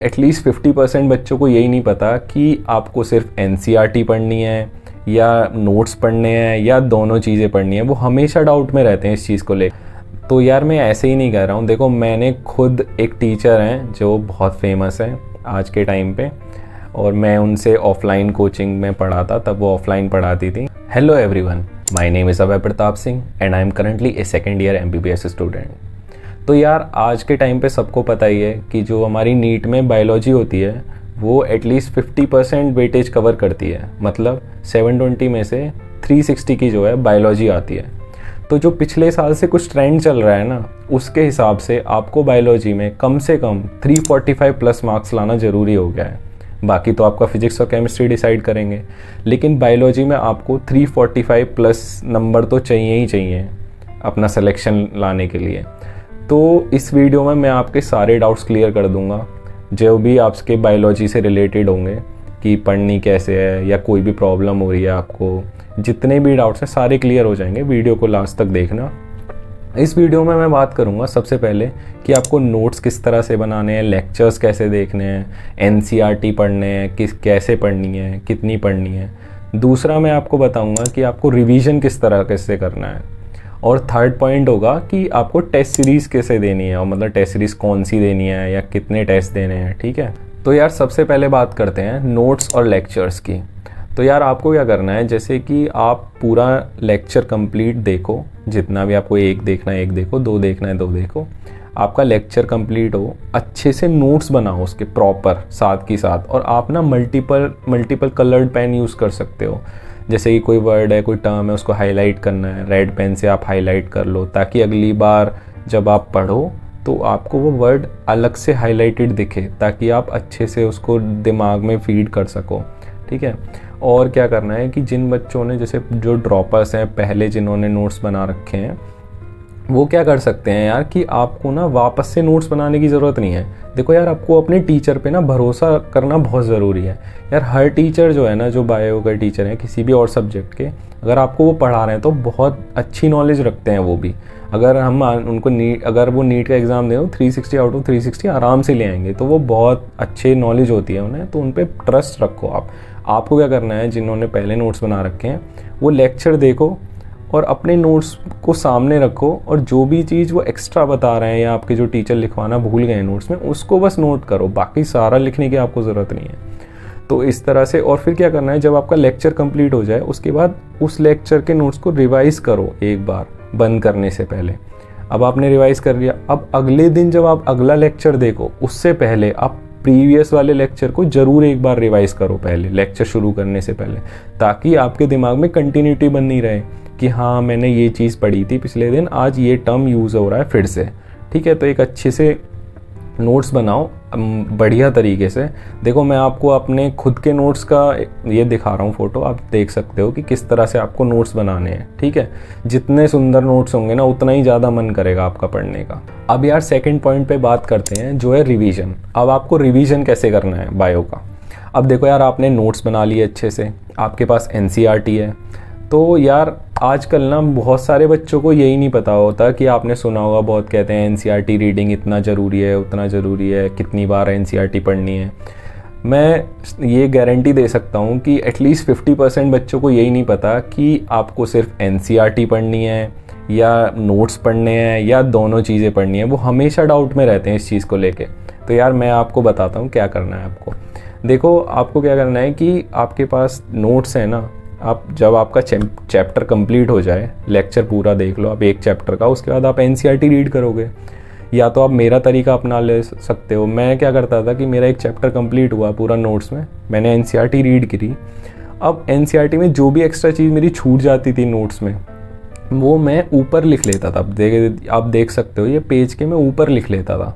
At least 50% बच्चों को यही नहीं पता कि आपको सिर्फ एनसीईआरटी पढ़नी है या नोट्स पढ़ने हैं या दोनों चीज़ें पढ़नी है। वो हमेशा डाउट में रहते हैं इस चीज़ को लेकर। तो यार मैं ऐसे ही नहीं कह रहा हूँ। देखो, मैंने खुद एक टीचर हैं जो बहुत फेमस हैं आज के टाइम पे, और मैं उनसे ऑफलाइन कोचिंग में पढ़ा था, तब वो ऑफलाइन पढ़ाती थी। Hello everyone, my name is Abhay Pratap Singh and I am currently A second year MBBS student. तो यार आज के टाइम पे सबको पता ही है कि जो हमारी नीट में बायोलॉजी होती है वो एटलीस्ट 50% वेटेज कवर करती है। मतलब 720 में से 360 की जो है बायोलॉजी आती है। तो जो पिछले साल से कुछ ट्रेंड चल रहा है ना, उसके हिसाब से आपको बायोलॉजी में कम से कम 345 प्लस मार्क्स लाना ज़रूरी हो गया है। बाकी तो आपका फिजिक्स और केमिस्ट्री डिसाइड करेंगे, लेकिन बायोलॉजी में आपको 345 प्लस नंबर तो चाहिए ही चाहिए अपना सिलेक्शन लाने के लिए। तो इस वीडियो में मैं आपके सारे डाउट्स क्लियर कर दूंगा जो भी आपके बायोलॉजी से रिलेटेड होंगे, कि पढ़नी कैसे है या कोई भी प्रॉब्लम हो रही है आपको, जितने भी डाउट्स हैं सारे क्लियर हो जाएंगे। वीडियो को लास्ट तक देखना। इस वीडियो में मैं बात करूंगा सबसे पहले कि आपको नोट्स किस तरह से बनाने हैं, लेक्चर्स कैसे देखने हैं, एनसीईआरटी पढ़ने हैं, कैसे पढ़नी है, कितनी पढ़नी है। दूसरा मैं आपको बताऊंगा कि आपको रिवीजन किस तरह कैसे करना है। और थर्ड पॉइंट होगा कि आपको टेस्ट सीरीज़ कैसे देनी है, और मतलब टेस्ट सीरीज़ कौन सी देनी है या कितने टेस्ट देने हैं। ठीक है, तो यार सबसे पहले बात करते हैं नोट्स और लेक्चर्स की। तो यार आपको क्या करना है, जैसे कि आप पूरा लेक्चर कंप्लीट देखो, जितना भी आपको एक देखना है एक देखो, दो देखना है दो देखो। आपका लेक्चर कंप्लीट हो, अच्छे से नोट्स बनाओ उसके प्रॉपर साथ की साथ। और आप ना मल्टीपल कलर्ड पेन यूज़ कर सकते हो। जैसे कि कोई वर्ड है, कोई टर्म है, उसको हाईलाइट करना है, रेड पेन से आप हाईलाइट कर लो, ताकि अगली बार जब आप पढ़ो तो आपको वो वर्ड अलग से हाईलाइटेड दिखे, ताकि आप अच्छे से उसको दिमाग में फीड कर सको। ठीक है, और क्या करना है कि जिन बच्चों ने, जैसे जो ड्रॉपर्स हैं पहले जिन्होंने नोट्स बना रखे हैं, वो क्या कर सकते हैं यार कि आपको ना वापस से नोट्स बनाने की ज़रूरत नहीं है। देखो यार, आपको अपने टीचर पे ना भरोसा करना बहुत ज़रूरी है। यार हर टीचर जो है ना, जो बायो का टीचर है किसी भी और सब्जेक्ट के, अगर आपको वो पढ़ा रहे हैं तो बहुत अच्छी नॉलेज रखते हैं वो भी। अगर हम उनको अगर वो नीट का एग्ज़ाम दे 360 आउट ऑफ 360 आराम से ले आएंगे, तो वो बहुत अच्छी नॉलेज होती है उन्हें, तो उन पर ट्रस्ट रखो आप। आपको क्या करना है, जिन्होंने पहले नोट्स बना रखे हैं वो लेक्चर देखो और अपने नोट्स को सामने रखो, और जो भी चीज़ वो एक्स्ट्रा बता रहे हैं या आपके जो टीचर लिखवाना भूल गए नोट्स में, उसको बस नोट करो। बाकी सारा लिखने की आपको ज़रूरत नहीं है। तो इस तरह से, और फिर क्या करना है, जब आपका लेक्चर कंप्लीट हो जाए उसके बाद उस लेक्चर के नोट्स को रिवाइज करो एक बार बंद करने से पहले। अब आपने रिवाइज कर लिया, अब अगले दिन जब आप अगला लेक्चर देखो उससे पहले आप प्रीवियस वाले लेक्चर को ज़रूर एक बार रिवाइज करो पहले, लेक्चर शुरू करने से पहले, ताकि आपके दिमाग में कंटिन्यूटी बनी रहे कि हाँ मैंने ये चीज़ पढ़ी थी पिछले दिन, आज ये टर्म यूज़ हो रहा है फिर से। ठीक है, तो एक अच्छे से नोट्स बनाओ बढ़िया तरीके से। देखो मैं आपको अपने खुद के नोट्स का ये दिखा रहा हूँ फ़ोटो, आप देख सकते हो कि किस तरह से आपको नोट्स बनाने हैं। ठीक है, जितने सुंदर नोट्स होंगे ना, उतना ही ज़्यादा मन करेगा आपका पढ़ने का। अब यार सेकंड पॉइंट पे बात करते हैं, जो है रिवीजन। अब आपको रिवीजन कैसे करना है बायो का। अब देखो यार, आपने नोट्स बना लिए अच्छे से, आपके पास एनसीईआरटी है। तो यार आजकल ना बहुत सारे बच्चों को यही नहीं पता होता कि आपने सुना होगा, बहुत कहते हैं एनसीईआरटी रीडिंग इतना ज़रूरी है, उतना ज़रूरी है, कितनी बार एनसीईआरटी पढ़नी है। मैं ये गारंटी दे सकता हूँ कि एटलीस्ट 50% बच्चों को यही नहीं पता कि आपको सिर्फ एनसीईआरटी पढ़नी है या नोट्स पढ़ने हैं या दोनों चीज़ें पढ़नी है। वो हमेशा डाउट में रहते हैं इस चीज़ को लेके। तो यार मैं आपको बताता हूँ क्या करना है आपको। देखो आपको क्या करना है कि आपके पास नोट्स है ना, आप जब आपका चैप्टर कंप्लीट हो जाए, लेक्चर पूरा देख लो आप एक चैप्टर का, उसके बाद आप एनसीईआरटी रीड करोगे। या तो आप मेरा तरीका अपना ले सकते हो। मैं क्या करता था कि मेरा एक चैप्टर कंप्लीट हुआ पूरा नोट्स में, मैंने एनसीईआरटी रीड करी। अब एनसीईआरटी में जो भी एक्स्ट्रा चीज़ मेरी छूट जाती थी नोट्स में, वो मैं ऊपर लिख लेता था। आप देख सकते हो ये पेज के मैं ऊपर लिख लेता था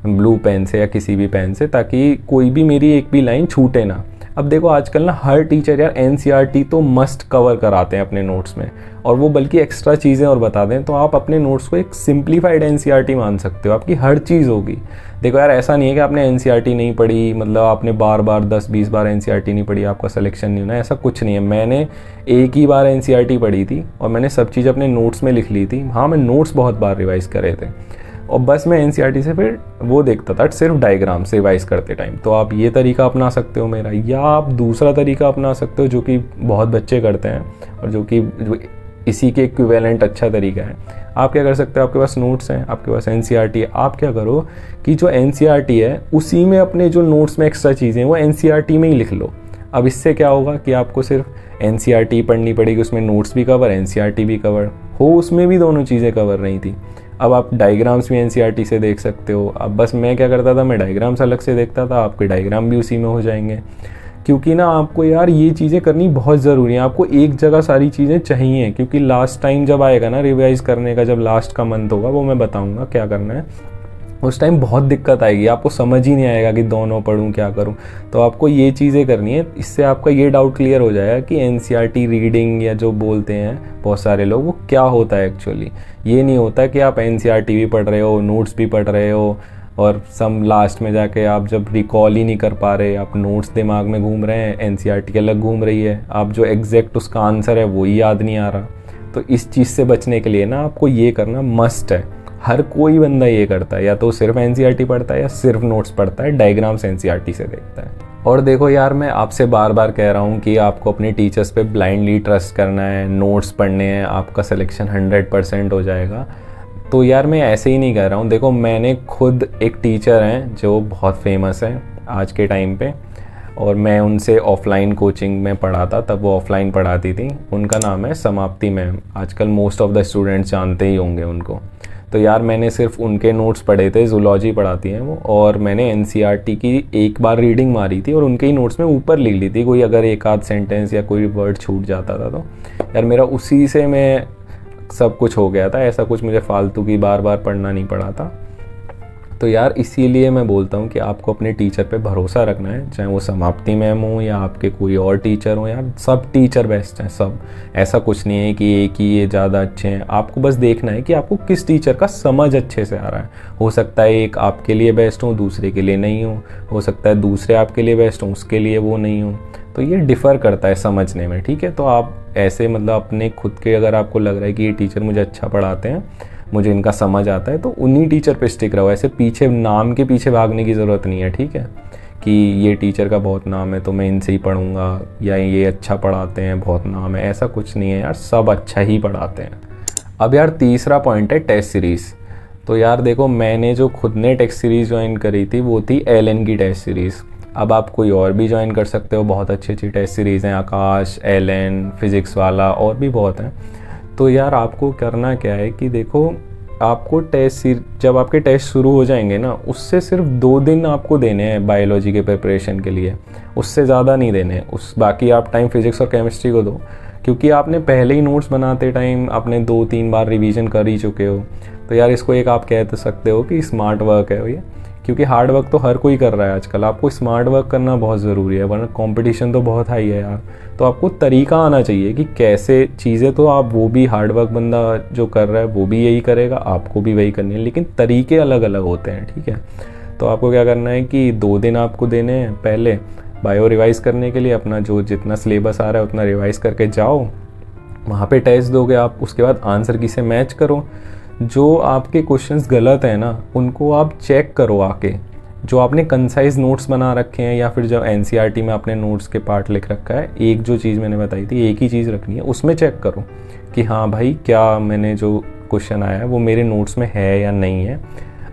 ब्लू पेन से या किसी भी पेन से, ताकि कोई भी मेरी एक भी लाइन छूटे ना। अब देखो आजकल ना हर टीचर यार एनसीईआरटी तो मस्ट कवर कराते हैं अपने नोट्स में, और वो बल्कि एक्स्ट्रा चीज़ें और बता दें, तो आप अपने नोट्स को एक सिंप्लीफाइड एनसीईआरटी मान सकते हो। आपकी हर चीज़ होगी। देखो यार ऐसा नहीं है कि आपने एनसीईआरटी नहीं पढ़ी, मतलब आपने बार बार 10-20 बार एनसीईआरटी नहीं पढ़ी, आपका सिलेक्शन नहीं होना, ऐसा कुछ नहीं है। मैंने एक ही बार एनसीईआरटी पढ़ी थी और मैंने सब चीज़ अपने नोट्स में लिख ली थी। हाँ, मैं नोट्स बहुत बार रिवाइज़ करे थे। और बस मैं एनसीईआरटी से फिर वो देखता था सिर्फ डायग्राम से रिवाइज करते टाइम। तो आप ये तरीका अपना सकते हो मेरा, या आप दूसरा तरीका अपना सकते हो जो कि बहुत बच्चे करते हैं और जो इसी के इक्विवेलेंट अच्छा तरीका है। आप क्या कर सकते हो, आपके पास नोट्स हैं, आपके पास एनसीईआरटी है, आप क्या करो कि जो एनसीईआरटी है उसी में अपने जो नोट्स में एक्स्ट्रा चीज़ें हैं वो एनसीईआरटी में ही लिख लो। अब इससे क्या होगा कि आपको सिर्फ एनसीईआरटी पढ़नी पड़ेगी, उसमें नोट्स भी कवर, एनसीईआरटी भी कवर हो, उसमें भी दोनों चीज़ें कवर नहीं थी। अब आप डायग्राम्स भी एनसीईआरटी से देख सकते हो। अब बस मैं क्या करता था, मैं डायग्राम्स अलग से देखता था, आपके डायग्राम भी उसी में हो जाएंगे। क्योंकि ना आपको यार ये चीज़ें करनी बहुत ज़रूरी है, आपको एक जगह सारी चीज़ें चाहिए, क्योंकि लास्ट टाइम जब आएगा ना रिवाइज़ करने का, जब लास्ट का मंथ होगा वो मैं बताऊँगा क्या करना है, उस टाइम बहुत दिक्कत आएगी, आपको समझ ही नहीं आएगा कि दोनों पढ़ूं क्या करूं। तो आपको ये चीज़ें करनी है, इससे आपका ये डाउट क्लियर हो जाएगा कि एनसीईआरटी रीडिंग या जो बोलते हैं बहुत सारे लोग वो क्या होता है एक्चुअली। ये नहीं होता कि आप एनसीईआरटी भी पढ़ रहे हो, नोट्स भी पढ़ रहे हो और सम लास्ट में जाके आप जब रिकॉल ही नहीं कर पा रहे, आप नोट्स दिमाग में घूम रहे हैं, एनसीईआरटी अलग घूम रही है, आप जो एग्जैक्ट उसका आंसर है वो ही याद नहीं आ रहा। तो इस चीज़ से बचने के लिए ना आपको ये करना मस्ट है। हर कोई बंदा ये करता है, या तो सिर्फ एनसीईआरटी पढ़ता है या सिर्फ नोट्स पढ़ता है, डायग्राम्स एनसीईआरटी से देखता है। और देखो यार, मैं आपसे बार बार कह रहा हूँ कि आपको अपने टीचर्स पे ब्लाइंडली ट्रस्ट करना है, नोट्स पढ़ने हैं, आपका सिलेक्शन 100% हो जाएगा। तो यार मैं ऐसे ही नहीं कह रहा हूँ। देखो मैंने खुद एक टीचर हैं जो बहुत फेमस है आज के टाइम पे, और मैं उनसे ऑफलाइन कोचिंग में पढ़ा था, तब वो ऑफलाइन पढ़ाती थी। उनका नाम है समाप्ति मैम, आजकल मोस्ट ऑफ द स्टूडेंट्स जानते ही होंगे उनको। तो यार मैंने सिर्फ उनके नोट्स पढ़े थे, जूलॉजी पढ़ाती हैं वो, और मैंने एनसीईआरटी की एक बार रीडिंग मारी थी और उनके ही नोट्स में ऊपर लिख ली थी, कोई अगर एक आध सेंटेंस या कोई वर्ड छूट जाता था तो यार मेरा उसी से मैं सब कुछ हो गया था। ऐसा कुछ मुझे फालतू की बार बार पढ़ना नहीं पड़ा था। तो यार इसीलिए मैं बोलता हूँ कि आपको अपने टीचर पे भरोसा रखना है, चाहे वो समाप्ति मैम हो या आपके कोई और टीचर हो। यार सब टीचर बेस्ट हैं, सब, ऐसा कुछ नहीं है कि एक ही ये ज़्यादा अच्छे हैं। आपको बस देखना है कि आपको किस टीचर का समझ अच्छे से आ रहा है। हो सकता है एक आपके लिए बेस्ट हो, दूसरे के लिए नहीं हो सकता है दूसरे आपके लिए बेस्ट हो, उसके लिए वो नहीं हो। तो ये डिफ़र करता है समझने में, ठीक है। तो आप ऐसे मतलब अपने खुद के, अगर आपको लग रहा है कि ये टीचर मुझे अच्छा पढ़ाते हैं, मुझे इनका समझ आता है, तो उन्हीं टीचर पे स्टिक रहो। ऐसे पीछे नाम के पीछे भागने की ज़रूरत नहीं है, ठीक है, कि ये टीचर का बहुत नाम है तो मैं इनसे ही पढ़ूंगा, या ये अच्छा पढ़ाते हैं बहुत नाम है, ऐसा कुछ नहीं है यार, सब अच्छा ही पढ़ाते हैं। अब यार तीसरा पॉइंट है टेस्ट सीरीज़। तो यार देखो मैंने जो खुद ने टेस्ट सीरीज़ ज्वाइन करी थी वो थी एलन की टेस्ट सीरीज़। अब आप कोई और भी ज्वाइन कर सकते हो, बहुत अच्छी अच्छी टेस्ट सीरीज़ हैं, आकाश, एलन, फिज़िक्स वाला, और भी बहुत हैं। तो यार आपको करना क्या है कि देखो आपको जब आपके टेस्ट शुरू हो जाएंगे ना, उससे सिर्फ 2 दिन आपको देने हैं बायोलॉजी के प्रिपरेशन के लिए, उससे ज़्यादा नहीं देने। बाकी आप टाइम फिज़िक्स और केमिस्ट्री को दो, क्योंकि आपने पहले ही नोट्स बनाते टाइम आपने 2-3 बार रिवीजन कर ही चुके हो। तो यार इसको एक आप कह सकते हो कि स्मार्ट वर्क है ये, क्योंकि हार्ड वर्क तो हर कोई कर रहा है आजकल, आपको स्मार्ट वर्क करना बहुत ज़रूरी है, वरना कंपटीशन तो बहुत हाई है यार। तो आपको तरीका आना चाहिए कि कैसे चीज़ें, तो आप वो भी हार्ड वर्क बंदा जो कर रहा है वो भी यही करेगा, आपको भी वही करनी है, लेकिन तरीके अलग अलग होते हैं, ठीक है। तो आपको क्या करना है कि 2 दिन आपको देने हैं पहले बायो रिवाइज़ करने के लिए, अपना जो जितना सिलेबस आ रहा है उतना रिवाइज़ करके जाओ, वहाँ पे टेस्ट दोगे आप, उसके बाद आंसर की से मैच करो। जो आपके क्वेश्चंस गलत हैं ना उनको आप चेक करो आके, जो आपने कंसाइज नोट्स बना रखे हैं या फिर जो एनसीईआरटी में आपने नोट्स के पार्ट लिख रखा है, एक जो चीज़ मैंने बताई थी एक ही चीज़ रखनी है, उसमें चेक करो कि हाँ भाई क्या मैंने जो क्वेश्चन आया है वो मेरे नोट्स में है या नहीं है।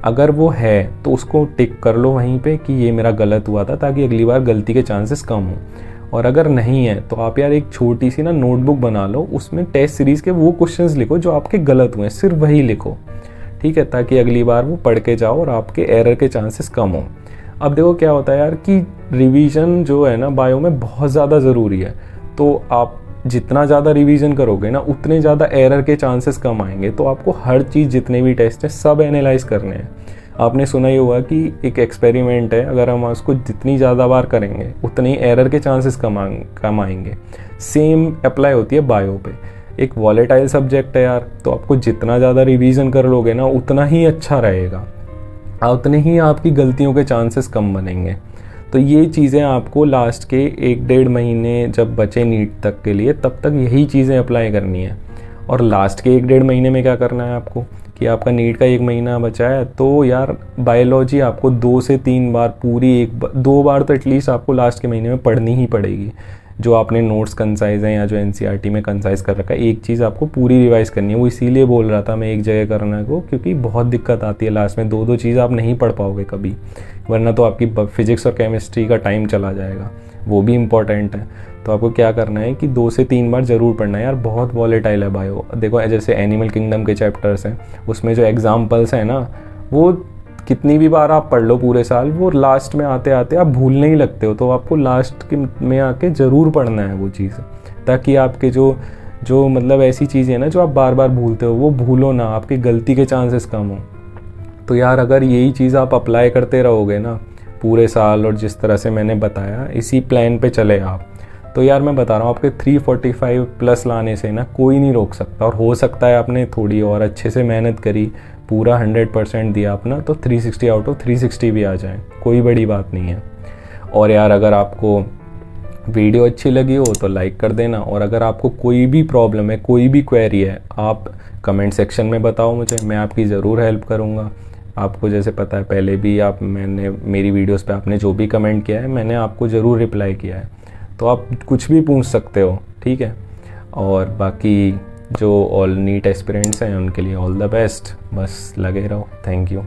अगर वो है तो उसको टिक कर लो वहीं पे कि ये मेरा गलत हुआ था, ताकि अगली बार गलती के चांसेस कम हो। और अगर नहीं है तो आप यार एक छोटी सी ना नोटबुक बना लो, उसमें टेस्ट सीरीज़ के वो क्वेश्चंस लिखो जो आपके गलत हुए हैं, सिर्फ वही लिखो, ठीक है, ताकि अगली बार वो पढ़ के जाओ और आपके एरर के चांसेस कम हो। अब देखो क्या होता है यार कि रिवीजन जो है ना बायो में बहुत ज़्यादा ज़रूरी है। तो आप जितना ज़्यादा रिवीजन करोगे ना उतने ज़्यादा एरर के चांसेस कम आएंगे। तो आपको हर चीज़, जितने भी टेस्ट हैं सब एनालाइज करने हैं। आपने सुना ही होगा कि एक एक्सपेरिमेंट है, अगर हम उसको जितनी ज़्यादा बार करेंगे उतने ही एरर के चांसेस कम आएंगे। सेम अप्लाई होती है बायो पे। एक वॉलेटाइल सब्जेक्ट है यार, तो आपको जितना ज़्यादा रिवीजन कर लोगे ना उतना ही अच्छा रहेगा, उतने ही आपकी गलतियों के चांसेस कम बनेंगे। तो ये चीज़ें आपको लास्ट के 1-1.5 महीने जब बचे नीट तक के लिए, तब तक यही चीज़ें अप्लाई करनी है। और लास्ट के 1-1.5 महीने में क्या करना है आपको कि आपका नीट का 1 महीना बचा है, तो यार बायोलॉजी आपको 2 से 3 बार पूरी 2 बार तो एटलीस्ट आपको लास्ट के महीने में पढ़नी ही पड़ेगी। जो आपने नोट्स कंसाइज हैं या जो एनसीईआरटी में कंसाइज कर रखा है, एक चीज़ आपको पूरी रिवाइज करनी है। वो इसीलिए बोल रहा था मैं एक जगह करने को, क्योंकि बहुत दिक्कत आती है लास्ट में, 2 चीज़ आप नहीं पढ़ पाओगे कभी, वरना तो आपकी फिजिक्स और केमिस्ट्री का टाइम चला जाएगा, वो भी इम्पॉर्टेंट है। तो आपको क्या करना है कि 2 से 3 बार ज़रूर पढ़ना है यार, बहुत वॉलेटाइल है बायो। देखो जैसे एनिमल किंगडम के चैप्टर्स हैं, उसमें जो एग्जाम्पल्स हैं ना, वो कितनी भी बार आप पढ़ लो पूरे साल, वो लास्ट में आते आते आप भूलने ही लगते हो। तो आपको लास्ट के में आके ज़रूर पढ़ना है वो चीज़, ताकि आपके जो मतलब ऐसी चीज़ें ना जो आप बार बार भूलते हो, वो भूलो ना, आपकी गलती के चांसेस कम हो। तो यार अगर यही चीज़ आप अप्लाई करते रहोगे ना पूरे साल, और जिस तरह से मैंने बताया इसी प्लान पे चले आप, तो यार मैं बता रहा हूँ आपके 345 प्लस लाने से ना कोई नहीं रोक सकता। और हो सकता है आपने थोड़ी और अच्छे से मेहनत करी, पूरा 100% दिया अपना, तो 360 आउट ऑफ 360 भी आ जाए, कोई बड़ी बात नहीं है। और यार अगर आपको वीडियो अच्छी लगी हो तो लाइक कर देना, और अगर आपको कोई भी प्रॉब्लम है, कोई भी क्वेरी है, आप कमेंट सेक्शन में बताओ मुझे, मैं आपकी ज़रूर हेल्प करूँगा। आपको जैसे पता है पहले भी मैंने मेरी वीडियोस पे आपने जो भी कमेंट किया है, मैंने आपको ज़रूर रिप्लाई किया है, तो आप कुछ भी पूछ सकते हो, ठीक है। और बाकी जो ऑल नीट एस्पिरेंट्स हैं उनके लिए ऑल द बेस्ट, बस लगे रहो। Thank you.